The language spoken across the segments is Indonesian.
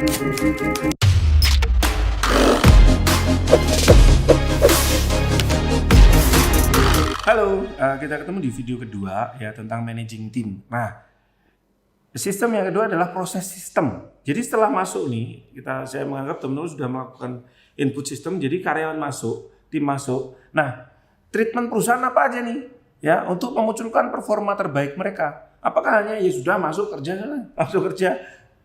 Halo, kita ketemu di video kedua ya tentang managing team. Nah, sistem yang kedua adalah proses sistem. Jadi setelah masuk nih, saya menganggap teman-teman sudah melakukan input sistem. Jadi karyawan masuk, tim masuk. Nah, treatment perusahaan apa aja nih? Ya, untuk memunculkan performa terbaik mereka. Apakah hanya ya sudah masuk kerja sana, masuk kerja?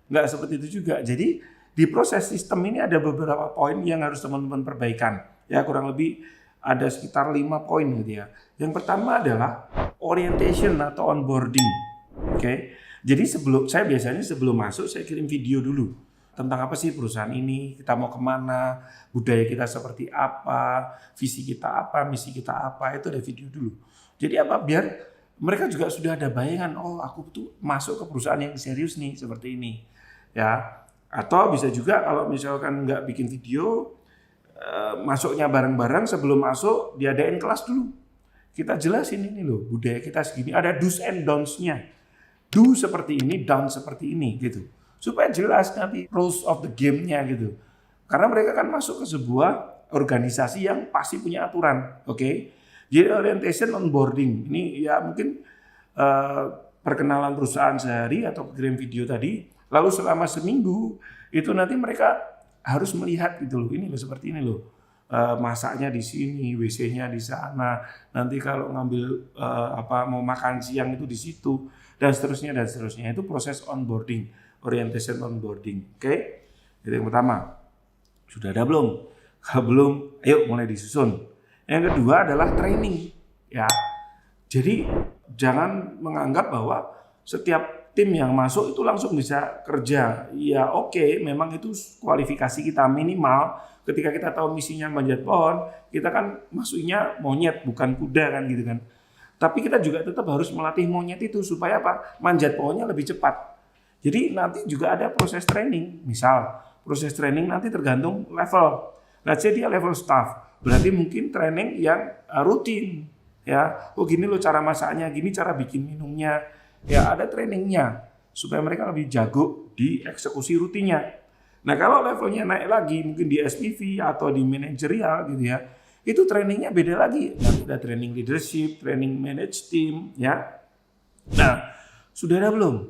Nggak seperti itu juga. Jadi di proses sistem ini ada beberapa poin yang harus teman-teman perbaikan. Ya, kurang lebih ada sekitar 5 poin gitu ya. Yang pertama adalah orientation atau onboarding. Oke. Jadi saya biasanya sebelum masuk saya kirim video dulu tentang apa sih perusahaan ini, kita mau kemana, budaya kita seperti apa, visi kita apa, misi kita apa, itu ada video dulu. Jadi apa? Biar mereka juga sudah ada bayangan, oh aku tuh masuk ke perusahaan yang serius nih, seperti ini. Ya. Atau bisa juga kalau misalkan nggak bikin video, masuknya bareng-bareng, sebelum masuk diadain kelas dulu. Kita jelasin ini loh, budaya kita segini, ada do's and don'ts-nya. Do seperti ini, down seperti ini gitu. Supaya jelas nanti rules of the game-nya gitu. Karena mereka kan masuk ke sebuah organisasi yang pasti punya aturan, oke? Jadi orientation onboarding ini ya mungkin perkenalan perusahaan sehari atau kirim video tadi, lalu selama seminggu itu nanti mereka harus melihat gitu loh, ini loh seperti ini loh. Masaknya di sini, WC-nya di sana. Nanti kalau ngambil mau makan siang itu di situ dan seterusnya dan seterusnya. Itu proses onboarding, orientation onboarding. Oke? Itu yang pertama. Sudah ada belum? Kalau belum, ayo mulai disusun. Yang kedua adalah training, ya. Jadi jangan menganggap bahwa setiap tim yang masuk itu langsung bisa kerja. Ya oke, memang itu kualifikasi kita minimal. Ketika kita tahu misinya manjat pohon, kita kan masuknya monyet bukan kuda kan gitu kan. Tapi kita juga tetap harus melatih monyet itu supaya apa? Manjat pohonnya lebih cepat. Jadi nanti juga ada proses training. Misal, proses training nanti tergantung level. Let's say dia level staff, berarti mungkin training yang rutin. Ya, oh gini loh cara masaknya, gini cara bikin minumnya. Ya ada trainingnya supaya mereka lebih jago di eksekusi rutinnya. Nah kalau levelnya naik lagi mungkin di SPV atau di manajerial gitu ya, itu trainingnya beda lagi. Nanti ada training leadership, training manage team ya. Nah sudah ada belum?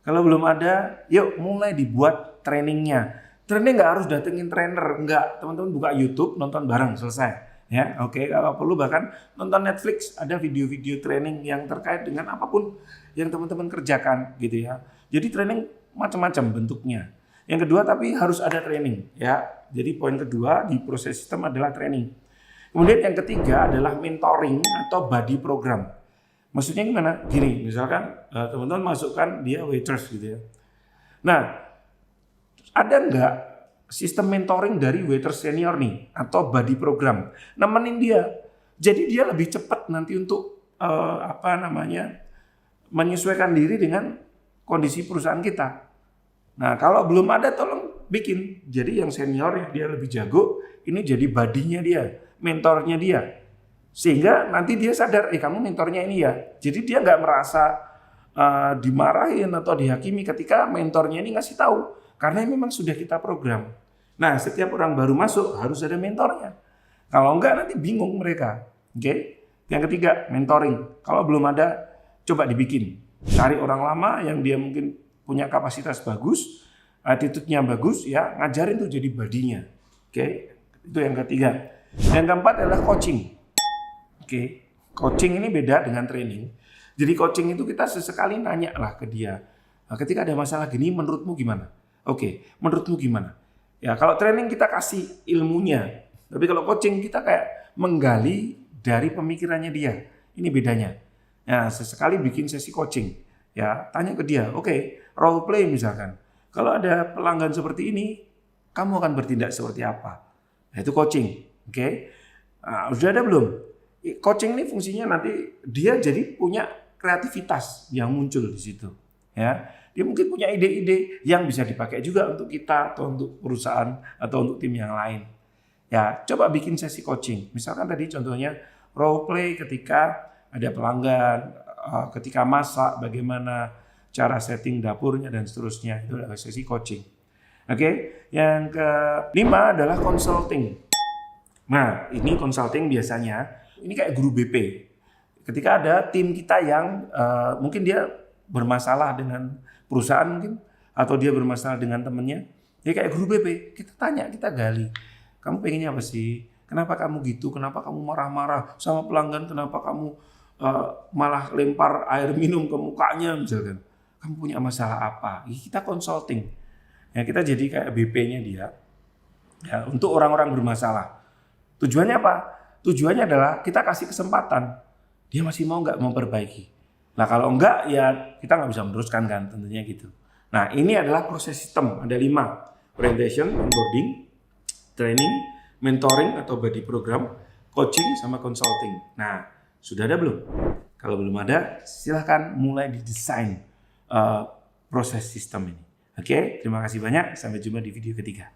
Kalau belum ada, yuk mulai dibuat trainingnya. Training nggak harus datengin trainer, nggak. Teman-teman buka YouTube nonton bareng selesai. Ya, oke. Kalau perlu bahkan nonton Netflix, ada video-video training yang terkait dengan apapun yang teman-teman kerjakan gitu ya. Jadi training macam-macam bentuknya. Yang kedua tapi harus ada training ya. Jadi poin kedua di proses sistem adalah training. Kemudian yang ketiga adalah mentoring atau buddy program. Maksudnya gimana? Gini, misalkan teman-teman masukkan dia waitress gitu ya. Nah, ada nggak sistem mentoring dari waiter senior nih atau buddy program nemenin dia, jadi dia lebih cepat nanti untuk menyesuaikan diri dengan kondisi perusahaan kita. Nah kalau belum ada tolong bikin, jadi yang senior ya dia lebih jago, ini jadi buddy-nya dia, mentornya dia, sehingga nanti dia sadar kamu mentornya ini ya, jadi dia nggak merasa dimarahin atau dihakimi ketika mentornya ini ngasih tahu, karena memang sudah kita program. Nah, setiap orang baru masuk harus ada mentornya. Kalau enggak nanti bingung mereka. Oke? Yang ketiga, mentoring. Kalau belum ada, coba dibikin. Cari orang lama yang dia mungkin punya kapasitas bagus, attitude-nya bagus, ya ngajarin tuh jadi badinya. Oke? Itu yang ketiga. Yang keempat adalah coaching. Oke? Coaching ini beda dengan training. Jadi coaching itu kita sesekali nanya lah ke dia. Nah, ketika ada masalah gini, menurutmu gimana? Oke, menurutmu gimana? Ya, kalau training kita kasih ilmunya, tapi kalau coaching kita kayak menggali dari pemikirannya dia. Ini bedanya. Ya, sesekali bikin sesi coaching. Ya, tanya ke dia, oke, role play misalkan. Kalau ada pelanggan seperti ini, kamu akan bertindak seperti apa? Nah, itu coaching. Oke. Nah, sudah ada belum? Coaching ini fungsinya nanti dia jadi punya kreativitas yang muncul di situ. Ya. Dia mungkin punya ide-ide yang bisa dipakai juga untuk kita atau untuk perusahaan atau untuk tim yang lain. Ya, coba bikin sesi coaching. Misalkan tadi contohnya role play ketika ada pelanggan, ketika masak, bagaimana cara setting dapurnya dan seterusnya. Itu adalah sesi coaching. Oke, yang kelima adalah consulting. Nah, ini consulting biasanya ini kayak guru BP. Ketika ada tim kita yang mungkin dia bermasalah dengan perusahaan mungkin, atau dia bermasalah dengan temennya, dia kayak guru BP. Kita tanya, kita gali. Kamu pengennya apa sih? Kenapa kamu gitu? Kenapa kamu marah-marah sama pelanggan? Kenapa kamu malah lempar air minum ke mukanya misalkan? Kamu punya masalah apa? Kita consulting. Ya, kita jadi kayak BP-nya dia ya, untuk orang-orang bermasalah. Tujuannya apa? Tujuannya adalah kita kasih kesempatan. Dia masih mau nggak memperbaiki? Nah kalau enggak ya kita nggak bisa meneruskan kan tentunya gitu. Nah ini adalah proses sistem. Ada 5. Orientation, onboarding, training, mentoring atau body program, coaching, sama consulting. Nah sudah ada belum? Kalau belum ada silahkan mulai didesain proses sistem ini. Oke, terima kasih banyak. Sampai jumpa di video ketiga.